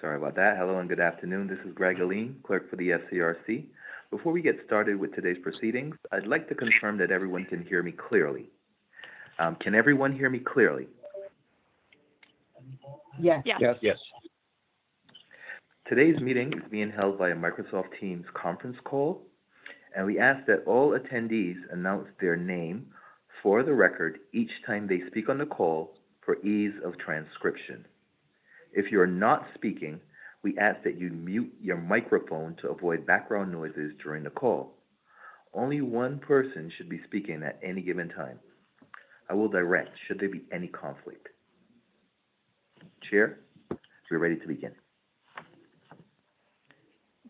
Sorry about that. Hello and good afternoon. This is Greg Aline, clerk for the FCRC. Before we get started with today's proceedings, I'd like to confirm that everyone can hear me clearly. Can everyone hear me clearly? Yes. Yes. Yes. Today's meeting is being held by a Microsoft Teams conference call, and we ask that all attendees announce their name for the record each time they speak on the call for ease of transcription. If you are not speaking, we ask that you mute your microphone to avoid background noises during the call. Only one person should be speaking at any given time. I will direct should there be any conflict. Chair, we're ready to begin.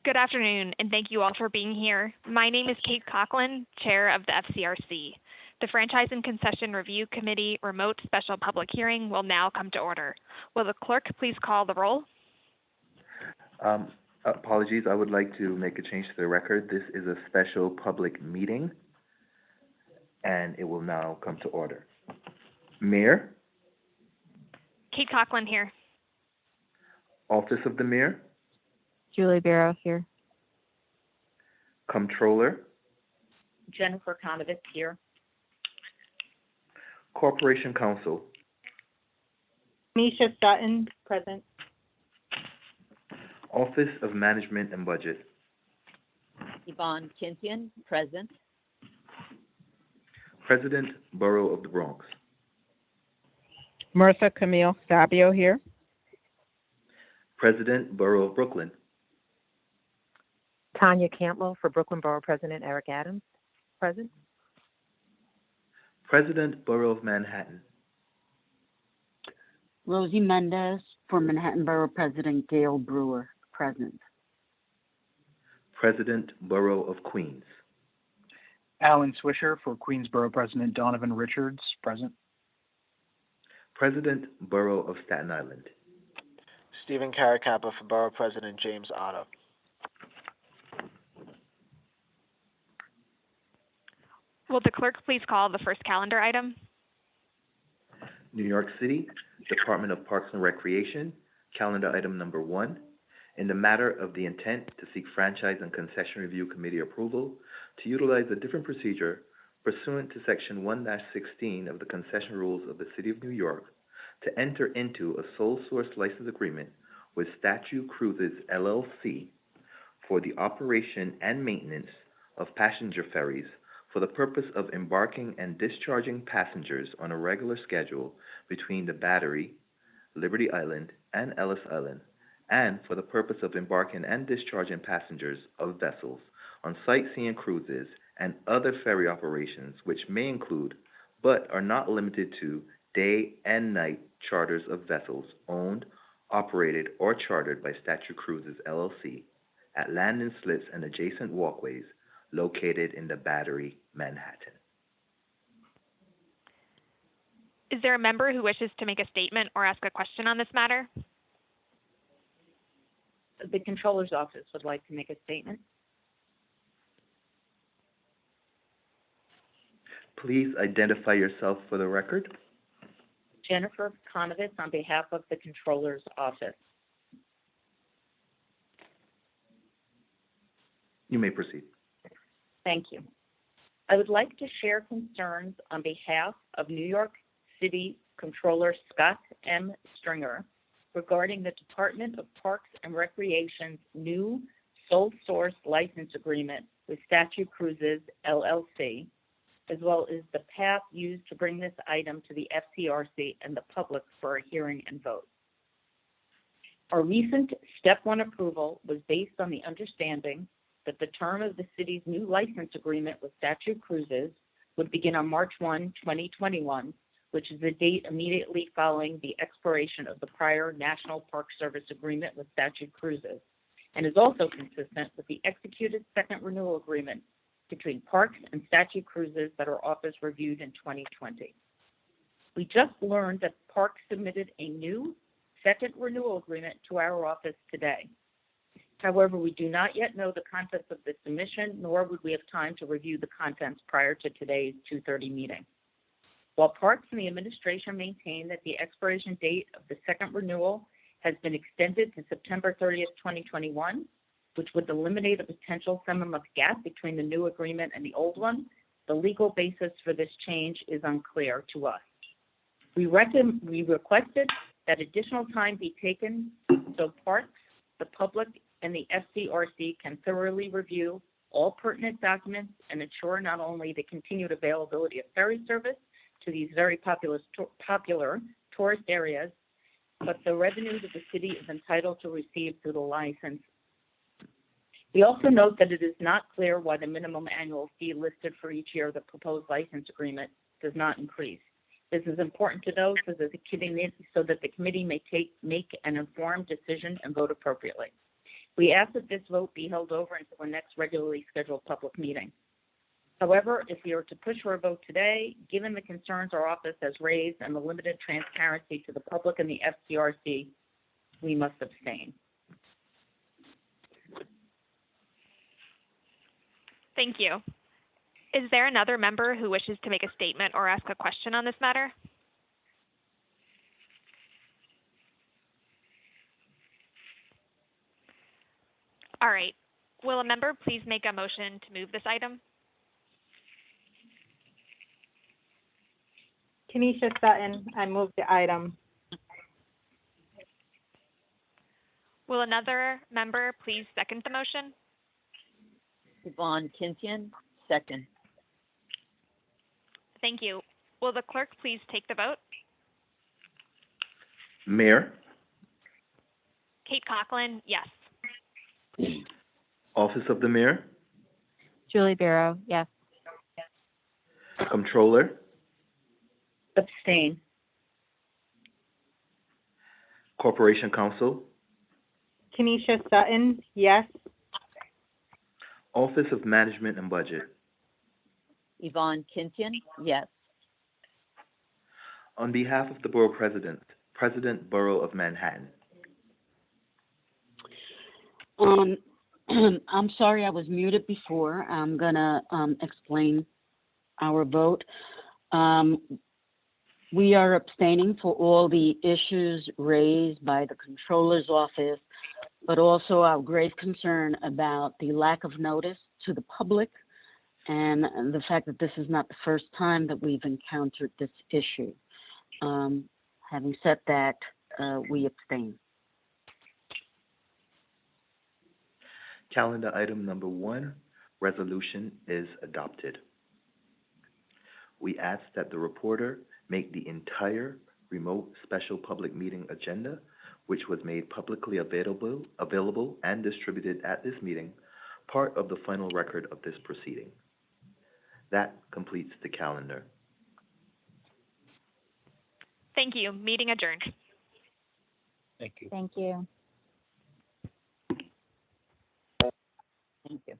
Good afternoon, and thank you all for being here. My name is Kate Coughlin, Chair of the FCRC. The Franchise and Concession Review Committee remote special public hearing will now come to order. Will the clerk please call the roll? Apologies, I would like to make a change to the record. This is a special public meeting, and it will now come to order. Mayor? Kate Coughlin here. Office of the Mayor? Julie Barrow here. Comptroller? Jennifer Conovitz here. Corporation Counsel? Misha Sutton, present. Office of Management and Budget? Yvonne Kintian, present. President, Borough of the Bronx? Martha Camille Stabio here. President, Borough of Brooklyn? Tanya Campbell for Brooklyn Borough President Eric Adams, present. President, Borough of Manhattan? Rosie Mendez for Manhattan Borough President Gail Brewer, present. President, Borough of Queens? Alan Swisher for Queensborough President Donovan Richards, present. President, Borough of Staten Island? Stephen Caracappa for Borough President James Otto. Will the clerk please call the first calendar item? New York City, Department of Parks and Recreation, calendar item number 1, in the matter of the intent to seek Franchise and Concession Review Committee approval to utilize a different procedure pursuant to Section 1-16 of the Concession Rules of the City of New York to enter into a sole source license agreement with Statue Cruises, LLC for the operation and maintenance of passenger ferries for the purpose of embarking and discharging passengers on a regular schedule between the Battery, Liberty Island, and Ellis Island, and for the purpose of embarking and discharging passengers of vessels on sightseeing cruises and other ferry operations which may include, but are not limited to, day and night charters of vessels owned, operated, or chartered by Statue Cruises, LLC at landing slips and adjacent walkways located in the Battery, Manhattan. Is there a member who wishes to make a statement or ask a question on this matter? The Controller's Office would like to make a statement. Please identify yourself for the record. Jennifer Conovitz on behalf of the Controller's Office. You may proceed. Thank you. I would like to share concerns on behalf of New York City Controller Scott M. Stringer regarding the Department of Parks and Recreation's new sole source license agreement with Statue Cruises, LLC, as well as the path used to bring this item to the FCRC and the public for a hearing and vote. Our recent Step 1 approval was based on the understanding that the term of the city's new license agreement with Statue Cruises would begin on March 1, 2021, which is the date immediately following the expiration of the prior National Park Service agreement with Statue Cruises, and is also consistent with the executed second renewal agreement between Parks and Statue Cruises that our office reviewed in 2020. We just learned that Parks submitted a new second renewal agreement to our office today. However, we do not yet know the contents of the submission, nor would we have time to review the contents prior to today's 2:30 meeting. While Parks and the administration maintain that the expiration date of the second renewal has been extended to September 30th, 2021, which would eliminate a potential 7-month gap between the new agreement and the old one. The legal basis for this change is unclear to us. We requested that additional time be taken so parks, the public, and the FCRC can thoroughly review all pertinent documents and ensure not only the continued availability of ferry service to these very popular tourist areas, but the revenue that the city is entitled to receive through the license. We also note that it is not clear why the minimum annual fee listed for each year of the proposed license agreement does not increase. This is important to know so that the committee may make an informed decision and vote appropriately. We ask that this vote be held over until the next regularly scheduled public meeting. However, if we are to push for a vote today, given the concerns our office has raised and the limited transparency to the public and the FCRC, we must abstain. Thank you. Is there another member who wishes to make a statement or ask a question on this matter? All right. Will a member please make a motion to move this item? Kenesha Sutton, I move the item. Will another member please second the motion? Yvonne Kintian, second. Thank you. Will the clerk please take the vote? Mayor, Kate Conklin, yes. Office of the Mayor, Julie Barrow, yes. Comptroller, Abstain. Corporation Counsel, Kenesha Sutton, yes. Office of Management and Budget. Yvonne Kintian, yes. On behalf of the Borough President, Borough of Manhattan. I'm sorry I was muted before. I'm gonna explain our vote. We are abstaining for all the issues raised by the Controller's Office, but also our grave concern about the lack of notice to the public and the fact that this is not the first time that we've encountered this issue. Having said that, we abstain. Calendar item number 1, resolution is adopted. We ask that the reporter make the entire remote special public meeting agenda, which was made publicly available and distributed at this meeting, part of the final record of this proceeding. That completes the calendar. Thank you. Meeting adjourned. Thank you. Thank you. Thank you.